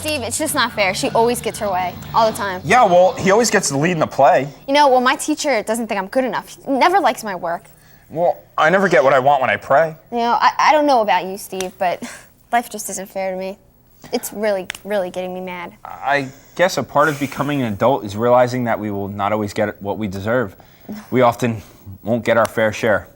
Steve, it's just not fair. She always gets her way, all the time. Yeah, well, he always gets the lead in the play. You know, well, my teacher doesn't think I'm good enough. He never likes my work. Well, I never get what I want when I pray. You know, I don't know about you, Steve, but life just isn't fair to me. It's really, really getting me mad. I guess a part of becoming an adult is realizing that we will not always get what we deserve. We often won't get our fair share.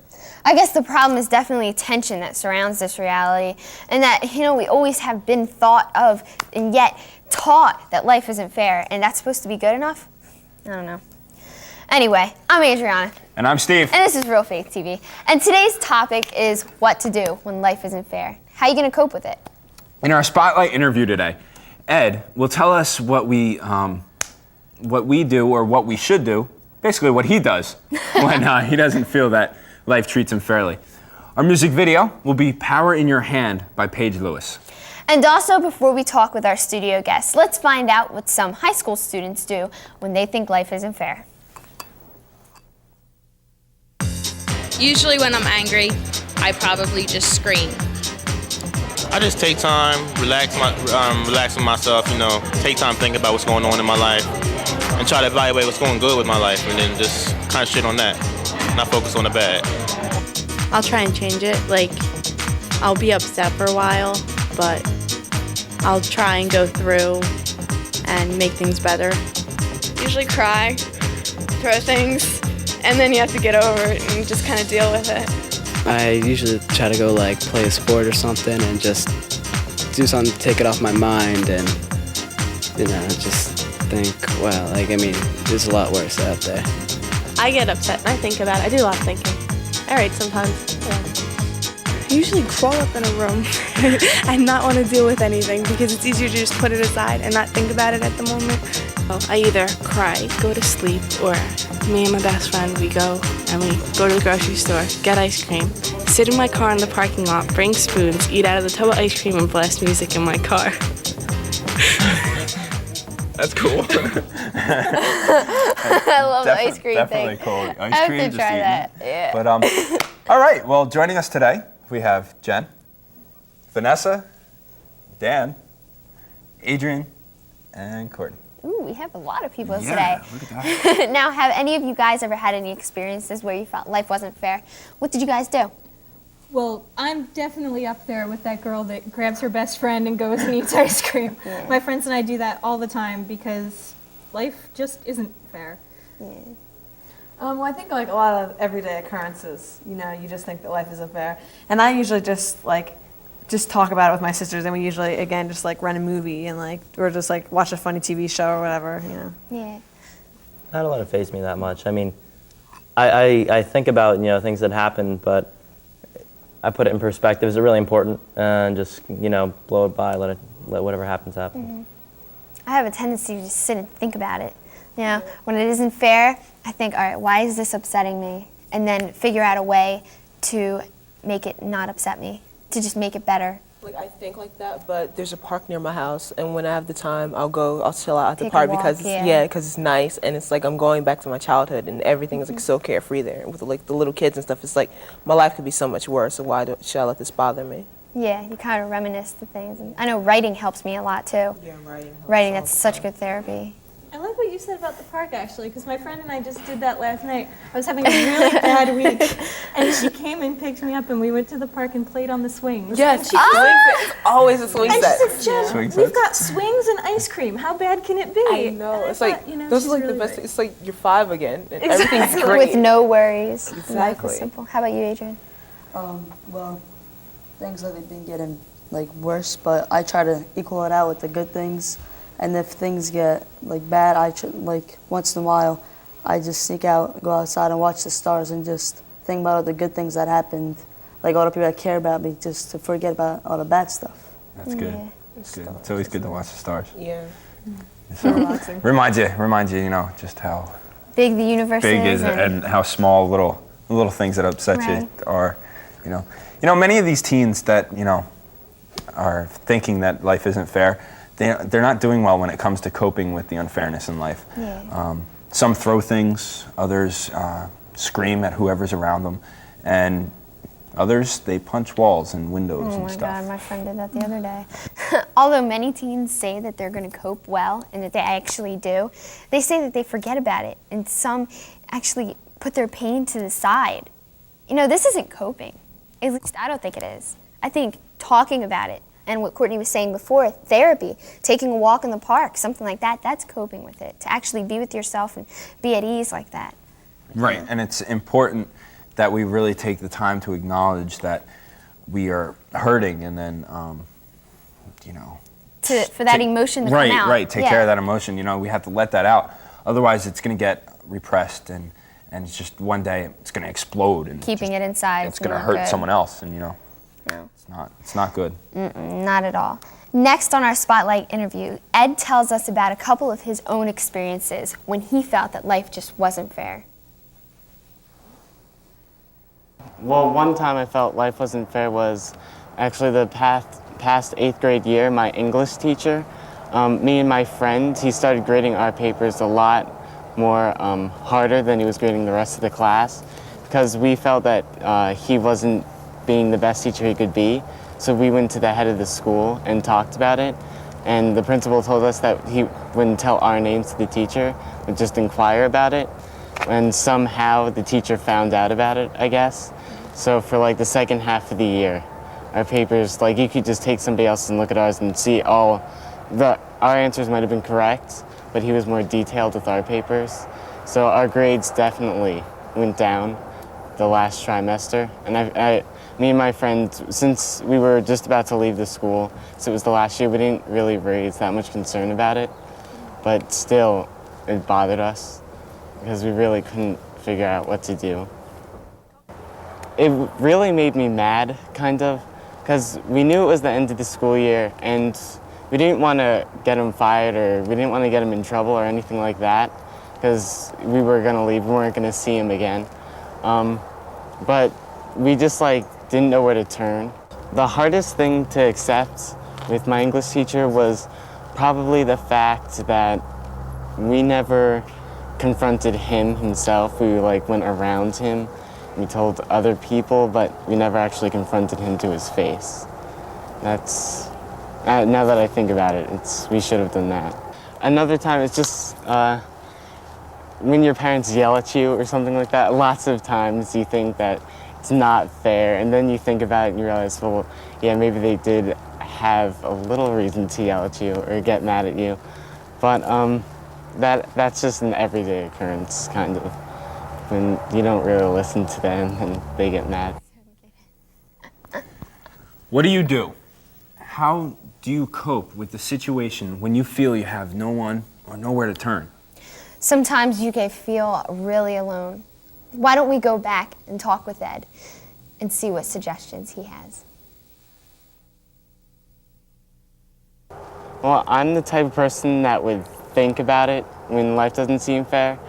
I guess the problem is definitely tension that surrounds this reality, and that, you know, we always have been thought of and yet taught that life isn't fair, and that's supposed to be good enough? I don't know. Anyway, I'm Adriana. And I'm Steve. And this is Real Faith TV. And today's topic is what to do when life isn't fair. How are you going to cope with it? In our spotlight interview today, Ed will tell us what we do or what we should do, basically what he does when he doesn't feel that life treats him fairly. Our music video will be Power in Your Hand by Paige Lewis. And also, before we talk with our studio guests, let's find out what some high school students do when they think life isn't fair. Usually when I'm angry, I probably just scream. I just take time, relaxing myself, you know, take time thinking about what's going on in my life and try to evaluate what's going good with my life and then just kind of shit on that, not focus on the bad. I'll try and change it. Like, I'll be upset for a while, but I'll try and go through and make things better. Usually cry, throw things, and then you have to get over it and just kind of deal with it. I usually try to go like play a sport or something and just do something to take it off my mind and, you know, just think, well, like, I mean, there's a lot worse out there. I get upset and I think about it. I do a lot of thinking. I write sometimes. Yeah. I usually crawl up in a room and not want to deal with anything because it's easier to just put it aside and not think about it at the moment. I either cry, go to sleep, or me and my best friend, we go and we go to the grocery store, get ice cream, sit in my car in the parking lot, bring spoons, eat out of the tub of ice cream, and blast music in my car. That's cool. I love the ice cream definitely thing. Cool. Ice I cream, have to just try eating. that. Yeah. But all right. Well, joining us today, we have Jen, Vanessa, Dan, Adrian, and Courtney. Ooh, we have a lot of people Yeah, today. look at that. Now, have any of you guys ever had any experiences where you felt life wasn't fair? What did you guys do? Well, I'm definitely up there with that girl that grabs her best friend and goes and eats ice cream. Yeah. My friends and I do that all the time because life just isn't fair. Yeah. Well, I think like a lot of everyday occurrences, you know, you just think that life isn't fair. And I usually just talk about it with my sisters, and we usually, again, just like rent a movie and like, or just like watch a funny TV show or whatever, you know. Yeah. Not a lot of faze me that much. I mean, I think about, you know, things that happen, but I put it in perspective. Is it really important? And just, you know, blow it by, let whatever happens happen. Mm-hmm. I have a tendency to just sit and think about it. You know, when it isn't fair, I think, all right, why is this upsetting me? And then figure out a way to make it not upset me, to just make it better. Like, I think like that, but there's a park near my house, and when I have the time, I'll chill out at the Take a park walk, because yeah. because it's nice, and it's like I'm going back to my childhood, and everything is like so carefree there with like the little kids and stuff. It's like my life could be so much worse, so should I let this bother me? Yeah, you kind of reminisce the things. And I know writing helps me a lot too. Yeah, writing. Writing, that's such good therapy. I like what you said about the park, actually, because my friend and I just did that last night. I was having a really bad week, and she came and picked me up, and we went to the park and played on the swings. Yes, she it's always a swing and set. she said, Jen, we've got swings and ice cream. How bad can it be? I know. And It's I like, thought, you know, those she's are like really the best. right. It's like you're 5 again, and everything's great. With no worries. Exactly. Life is simple. How about you, Adrian? Well, things lately been getting like worse, but I try to equal it out with the good things. And if things get like bad, like once in a while, I just sneak out, go outside and watch the stars and just think about all the good things that happened, like all the people that care about me, just to forget about all the bad stuff. That's good. Yeah. That's good. It's always good to watch the stars. Yeah. So, reminds you, you know, just how Big the universe big is it, and how small little things that upset Right. you are. You know, many of these teens that, you know, are thinking that life isn't fair, they're not doing well when it comes to coping with the unfairness in life. Yeah. Some throw things, others scream at whoever's around them, and Others, they punch walls and windows Oh and my stuff. God, my friend did that the other day. Although many teens say that they're going to cope well and that they actually do, they say that they forget about it, and some actually put their pain to the side. You know, this isn't coping. At least I don't think it is. I think talking about it, and what Courtney was saying before, therapy, taking a walk in the park, something like that, that's coping with it. To actually be with yourself and be at ease like that. Right, and it's important that we really take the time to acknowledge that we are hurting, and then, you know, For that emotion to come out. Right, take care of that emotion. You know, we have to let that out. Otherwise, it's going to get repressed, and it's just one day it's going to explode. And Keeping it inside. it's going to hurt someone else, and you know, no. it's not good. Not at all. Next on our Spotlight interview, Ed tells us about a couple of his own experiences when he felt that life just wasn't fair. Well, one time I felt life wasn't fair was actually the past 8th grade year. My English teacher, me and my friend, he started grading our papers a lot more harder than he was grading the rest of the class, because we felt that he wasn't being the best teacher he could be. So we went to the head of the school and talked about it, and the principal told us that he wouldn't tell our names to the teacher, but just inquire about it. And somehow the teacher found out about it, I guess. So for like the second half of the year, our papers, like you could just take somebody else and look at ours and see our answers might have been correct, but he was more detailed with our papers. So our grades definitely went down the last trimester. And me and my friend, since we were just about to leave the school, so it was the last year, we didn't really raise that much concern about it, but still it bothered us because we really couldn't figure out what to do. It really made me mad, kind of, because we knew it was the end of the school year, and we didn't want to get him fired, or we didn't want to get him in trouble or anything like that, because we were going to leave, we weren't going to see him again. But we just didn't know where to turn. The hardest thing to accept with my English teacher was probably the fact that we never confronted him himself. We went around him. We told other people, but we never actually confronted him to his face. That's, now that I think about it, we should have done that. Another time, it's just when your parents yell at you or something like that, lots of times you think that it's not fair, and then you think about it and you realize, well, yeah, maybe they did have a little reason to yell at you or get mad at you, but that's just an everyday occurrence, kind of, when you don't really listen to them and they get mad. What do you do? How do you cope with the situation when you feel you have no one or nowhere to turn? Sometimes you can feel really alone. Why don't we go back and talk with Ed and see what suggestions he has? Well, I'm the type of person that would think about it when life doesn't seem fair.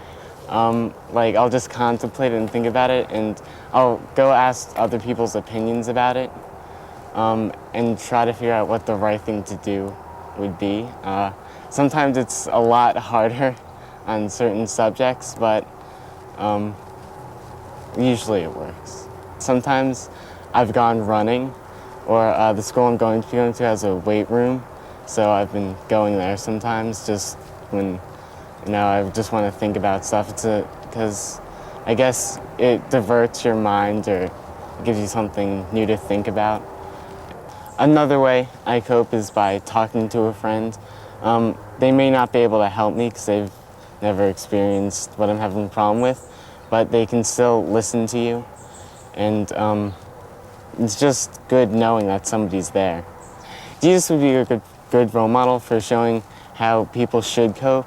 I'll just contemplate it and think about it, and I'll go ask other people's opinions about it, and try to figure out what the right thing to do would be. Sometimes it's a lot harder on certain subjects, but usually it works. Sometimes I've gone running, or the school I'm going to has a weight room, so I've been going there sometimes just when I just want to think about stuff. Because I guess it diverts your mind or gives you something new to think about. Another way I cope is by talking to a friend. They may not be able to help me because they've never experienced what I'm having a problem with, but they can still listen to you. And it's just good knowing that somebody's there. Jesus would be a good role model for showing how people should cope.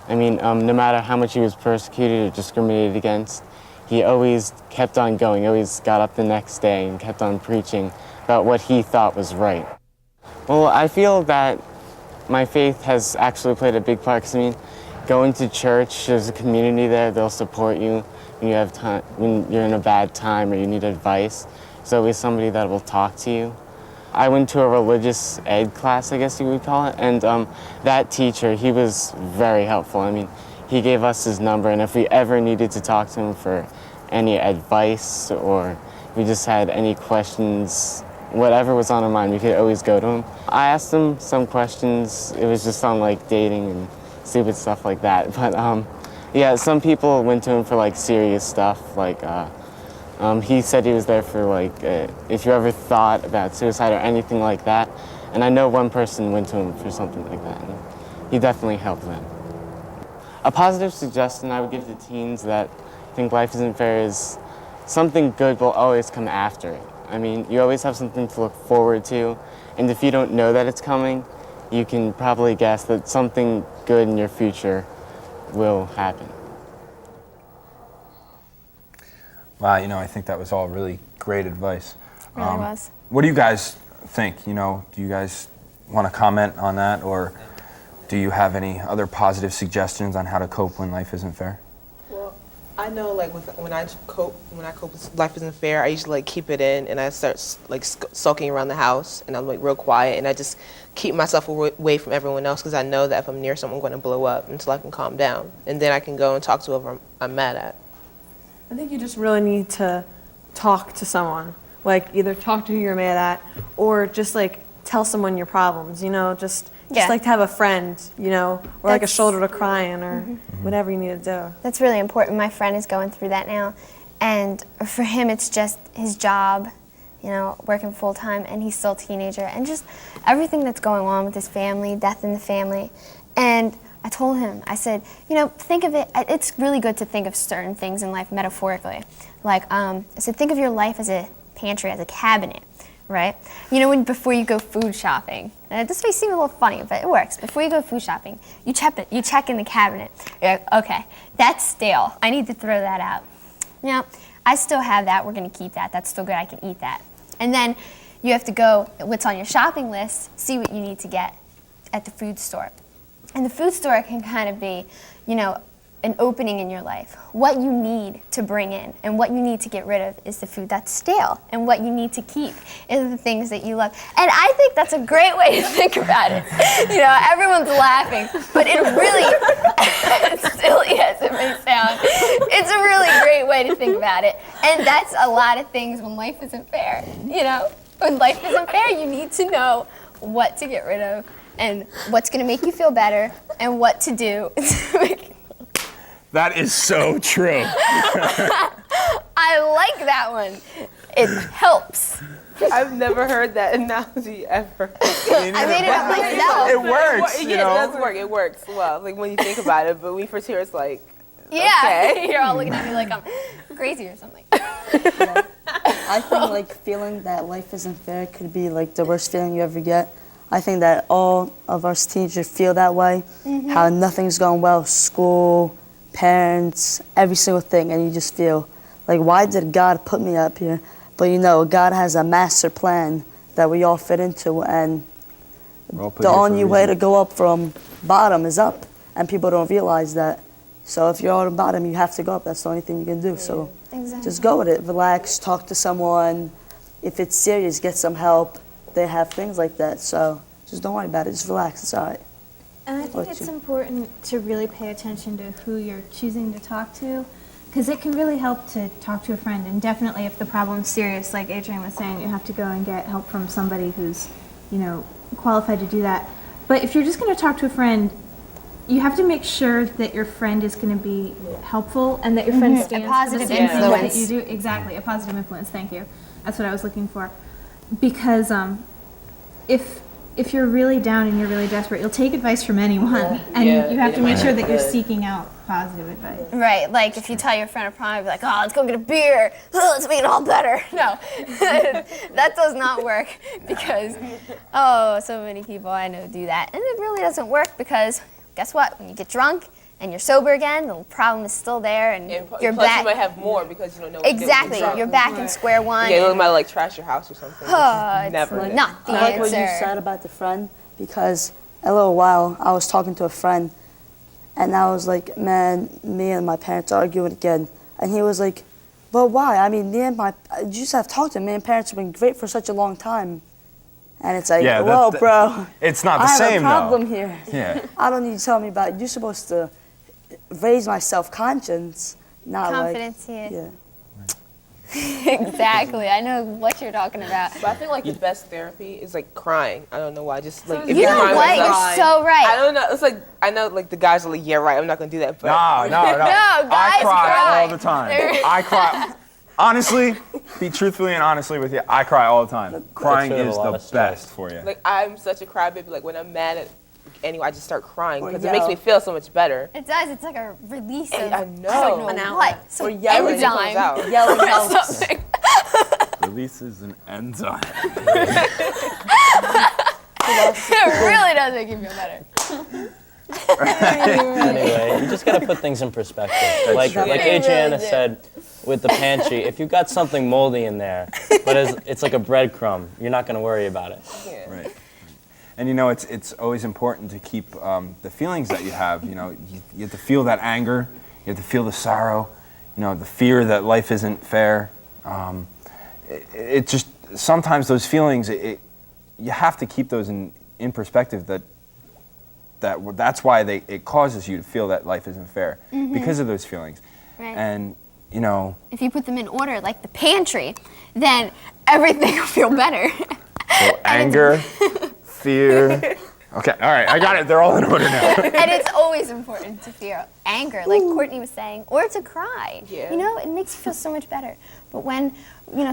I mean, no matter how much he was persecuted or discriminated against, he always kept on going, always got up the next day and kept on preaching about what he thought was right. Well, I feel that my faith has actually played a big part, because going to church, there's a community there, they'll support you when you have time, when you're in a bad time or you need advice. There's always somebody that will talk to you. I went to a religious ed class, I guess you would call it, and that teacher, he was very helpful. He gave us his number, and if we ever needed to talk to him for any advice or we just had any questions, whatever was on our mind, we could always go to him. I asked him some questions. It was just on like dating and stupid stuff like that. But yeah, some people went to him for like serious stuff. Like he said he was there for like if you ever thought about suicide or anything like that. And I know one person went to him for something like that. And he definitely helped them. A positive suggestion I would give to teens that think life isn't fair is something good will always come after it. I mean, you always have something to look forward to, and if you don't know that it's coming, you can probably guess that something good in your future will happen. Wow, I think that was all really great advice. Really was. What do you guys think? Do you guys want to comment on that, or do you have any other positive suggestions on how to cope when life isn't fair? Well, I know like when I cope with life isn't fair, I usually like keep it in and I start like sulking around the house and I'm like real quiet and I just keep myself away from everyone else because I know that if I'm near someone, I'm going to blow up until I can calm down, and then I can go and talk to whoever I'm mad at. I think you just really need to talk to someone, like either talk to who you're mad at or just like tell someone your problems, just like to have a friend, or like a shoulder to cry on or whatever you need to do. That's really important. My friend is going through that now, and for him it's just his job, working full time, and he's still a teenager, and just everything that's going on with his family, death in the family. And I told him, I said, think of it, it's really good to think of certain things in life metaphorically. Like, I said, think of your life as a pantry, as a cabinet, right? Before you go food shopping, and this may seem a little funny, but it works. Before you go food shopping, you check in the cabinet. You're like, okay, that's stale. I need to throw that out. I still have that. We're going to keep that. That's still good. I can eat that. And then you have to go, what's on your shopping list, see what you need to get at the food store. And the food store can kind of be, an opening in your life. What you need to bring in and what you need to get rid of is the food that's stale, and what you need to keep is the things that you love. And I think that's a great way to think about it. Everyone's laughing, but it really, as silly as it may sound, it's a really great way to think about it. And that's a lot of things when life isn't fair. When life isn't fair, you need to know what to get rid of and what's going to make you feel better and what to do to make. That is so true. I like that one. It helps. I've never heard that analogy ever. I made it up myself. It works, Yeah, it does work. It works well, like when you think about it. But when you first hear it, it's like, yeah. okay. You're all looking at me like I'm crazy or something. I think like feeling that life isn't fair could be like the worst feeling you ever get. I think that all of us teenagers feel that way, how nothing's going well, school, parents, every single thing, and you just feel like, why did God put me up here? But God has a master plan that we all fit into, and the only way to go up from bottom is up, and people don't realize that. So if you're on the bottom, you have to go up. That's the only thing you can do. So just go with it, relax, talk to someone. If it's serious, get some help. They have things like that, so just don't worry about it. Just relax. It's all right. And I think it's important to really pay attention to who you're choosing to talk to, because it can really help to talk to a friend. And definitely if the problem's serious, like Adrian was saying, you have to go and get help from somebody who's, qualified to do that. But if you're just going to talk to a friend, you have to make sure that your friend is going to be helpful and that your friend stands a positive for the same thing influence. that you do. Exactly, a positive influence. Thank you. That's what I was looking for. Because if you're really down and you're really desperate, you'll take advice from anyone, and you have to make sure that you're seeking out positive advice. Right, like if you tell your friend a problem, you'd be like, oh, let's go get a beer, let's make it all better. No, that does not work, because, so many people I know do that. And it really doesn't work, because guess what? When you get drunk and you're sober again, the problem is still there, and you're plus back. you might have more because you don't know what Exactly, to do. you're back in square one. Yeah, you might like trash your house or something. It's Never. not the I like what you answer. said about the friend, because a little while I was talking to a friend, and I was like, man, me and my parents are arguing again. And he was like, but why? I mean, you just have talked to me and parents have been great for such a long time. And it's like, whoa, bro. It's not the I same, have a problem though. here. Yeah. I don't need to tell me about it. You're supposed to raise my self-conscience, not Confidence, like... yeah. Exactly. I know what you're talking about. But I think like the best therapy is like crying. I don't know why. Just like if You know crying what? myself- You're so right. I don't know. It's like I know like the guys are like, yeah, right. I'm not gonna do that. But No. No, guys I cry cry. all the time. I cry. Honestly, be truthfully and honestly with you, I cry all the time. Crying should have is a lot the of stress. best for you. like I'm such a crybaby. Like when I'm mad at anyone, I just start crying because it yell. makes me feel so much better. It does. It's like a release of I know. I don't An know outlet. what. So Or yelling enzyme. comes out. Yelling helps. Something. Releases an enzyme. It really does make you feel better. Anyway, you just got to put things in perspective. Like Adriana said with the pantry, if you've got something moldy in there, but it's like a breadcrumb, you're not going to worry about it. Yeah. Right. And it's always important to keep the feelings that you have. You have to feel that anger, you have to feel the sorrow, the fear that life isn't fair. It just sometimes those feelings, you have to keep those in perspective. That's why it causes you to feel that life isn't fair because of those feelings. Right. And if you put them in order, like the pantry, then everything will feel better. so anger, fear. Okay, all right, I got it. They're all in order now. And it's always important to feel anger, like Courtney was saying, or to cry. Yeah. It makes you feel so much better. But when,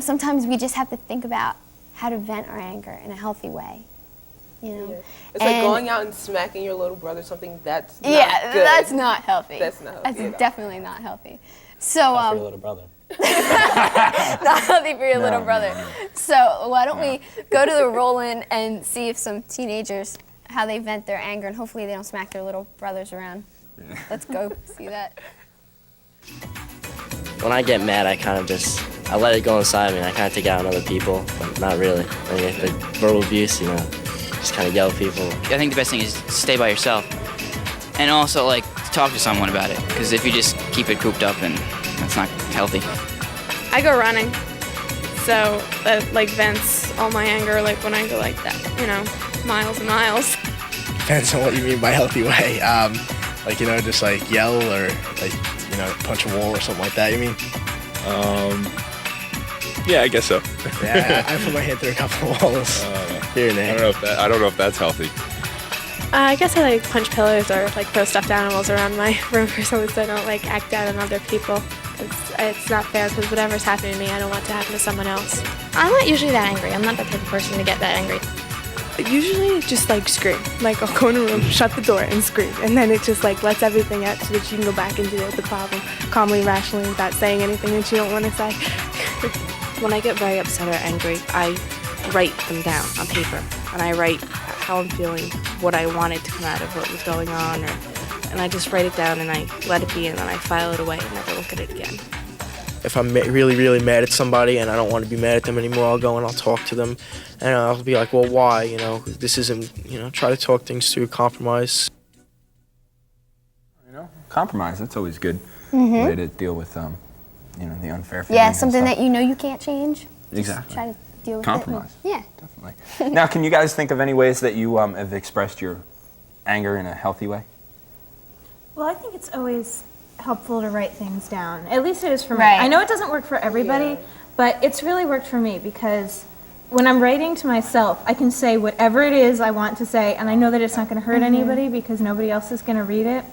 sometimes we just have to think about how to vent our anger in a healthy way. Yeah. It's like going out and smacking your little brother, something that's not good. That's not healthy. That's not healthy. That's definitely not healthy. So, Not for your little brother. not healthy for your little No, brother. no. So why don't we go to the roll-in and see if some teenagers, how they vent their anger, and hopefully they don't smack their little brothers around. Let's go see that. When I get mad, I let it go inside me and I kind of take it out on other people, but not really. The verbal abuse, just kind of yell at people. I think the best thing is to stay by yourself and also like to talk to someone about it, because if you just keep it cooped up, and that's not healthy. I go running, so that like vents all my anger. Like when I go like that, miles and miles. Depends on what you mean by healthy way. Just like yell or like punch a wall or something like that. You mean? Yeah, I guess so. Yeah, I put my hand through a couple of walls here and there. I don't know if that's healthy. I guess I like punch pillows or like throw stuffed animals around my room or something, so I don't like act out on other people. It's not fair, because whatever's happening to me, I don't want to happen to someone else. I'm not usually that angry. I'm not the type of person to get that angry. Usually just like scream. Like I'll go in a room, shut the door and scream. And then it just like lets everything out so that you can go back and deal with the problem calmly, rationally, without saying anything that you don't want to say. When I get very upset or angry, I write them down on paper. And I write how I'm feeling, what I wanted to come out of what was going on. And I just write it down and I let it be, and then I file it away and never look at it again. If I'm really, really mad at somebody and I don't want to be mad at them anymore, I'll go and I'll talk to them. And I'll be like, well, why? This isn't, try to talk things through, compromise. Compromise, that's always good way to deal with, the unfair feelings. Yeah, something that you can't change. Exactly. Just try to deal with Compromise. it. Yeah. Definitely. Now, can you guys think of any ways that you have expressed your anger in a healthy way? Well, I think it's always helpful to write things down. At least it is for me. Right. I know it doesn't work for everybody, but it's really worked for me, because when I'm writing to myself, I can say whatever it is I want to say, and I know that it's not going to hurt anybody because nobody else is going to read it.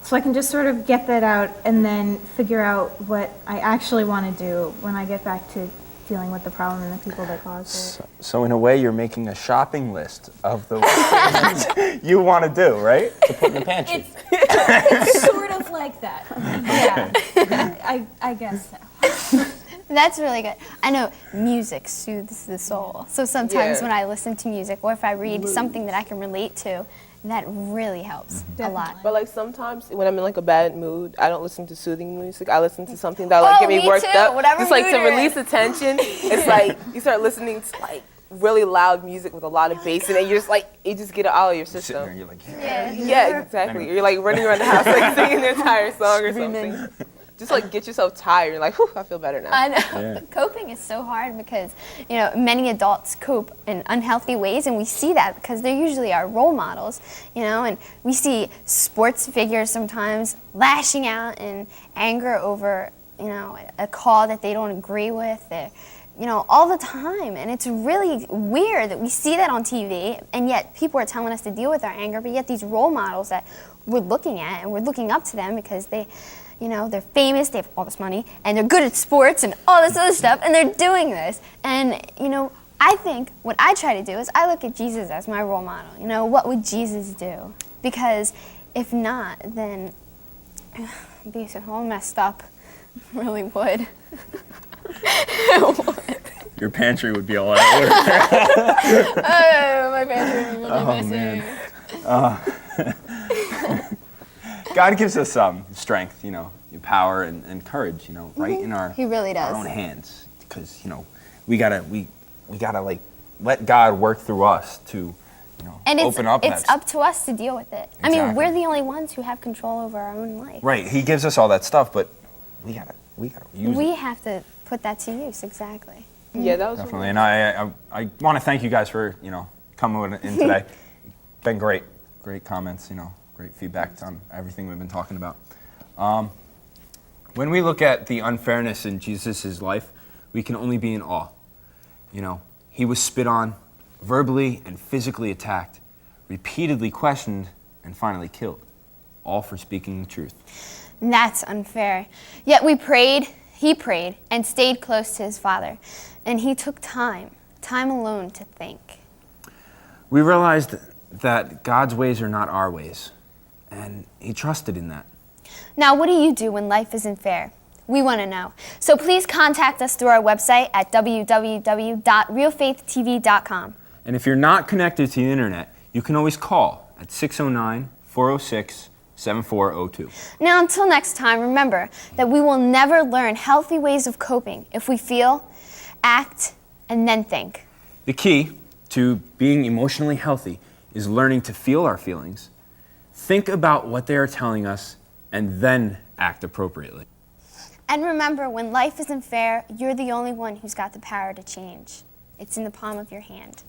So I can just sort of get that out and then figure out what I actually want to do when I get back to dealing with the problem and the people that caused it. So in a way, you're making a shopping list of the things you want to do, right? To put in the pantry. It's sort of like that. Yeah, I guess so. That's really good. I know music soothes the soul. So sometimes when I listen to music, or if I read something that I can relate to, that really helps a lot. But like sometimes when I'm in like a bad mood, I don't listen to soothing music. I listen to something that like get me worked up. Whatever just like mood to you're release in. the tension. It's like you start listening to like really loud music with a lot of bass in it. You're just like, you just get it out of your system. Sitting there, you're like, yeah, exactly. You're like running around the house like singing the entire song or something. Just like get yourself tired. You're like, whew, I feel better now. I know. Coping is so hard because, many adults cope in unhealthy ways, and we see that because they're usually our role models, and we see sports figures sometimes lashing out in anger over, a call that they don't agree with, all the time. And it's really weird that we see that on TV, and yet people are telling us to deal with our anger, but yet these role models that we're looking at and we're looking up to them because they're famous, they have all this money, and they're good at sports and all this other stuff, and they're doing this. And, I think what I try to do is I look at Jesus as my role model. What would Jesus do? Because if not, then I'd be all messed up. Really would. Your pantry would be all out of order. Oh, my pantry would be really messy. Man. God gives us strength, power and courage, right in our He really does. our own hands, because we gotta like let God work through us to And open up. It's up to us to deal with it. I mean, Exactly. we're the only ones who have control over our own life. Right. He gives us all that stuff, but we gotta use We it. have to put that to use, exactly. Yeah, that was Definitely. And I want to thank you guys for coming in today. Been great comments. Great feedback on everything we've been talking about. When we look at the unfairness in Jesus' life, we can only be in awe. He was spit on, verbally and physically attacked, repeatedly questioned, and finally killed, all for speaking the truth. That's unfair. Yet he prayed, and stayed close to his Father. And he took time alone to think. We realized that God's ways are not our ways, and he trusted in that. Now, what do you do when life isn't fair? We want to know. So please contact us through our website at www.realfaithtv.com. And if you're not connected to the internet, you can always call at 609-406-7402. Now, until next time, remember that we will never learn healthy ways of coping if we feel, act, and then think. The key to being emotionally healthy is learning to feel our feelings, think about what they are telling us, and then act appropriately. And remember, when life isn't fair, you're the only one who's got the power to change. It's in the palm of your hand.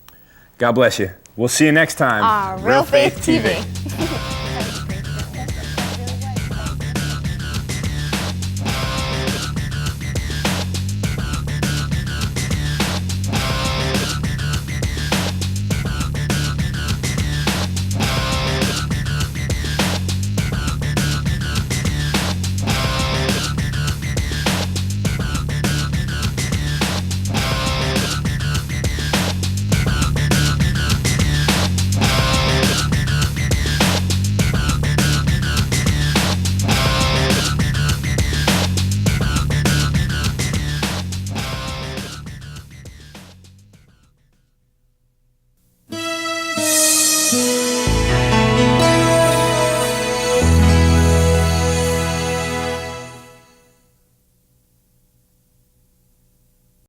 God bless you. We'll see you next time. Real Faith TV.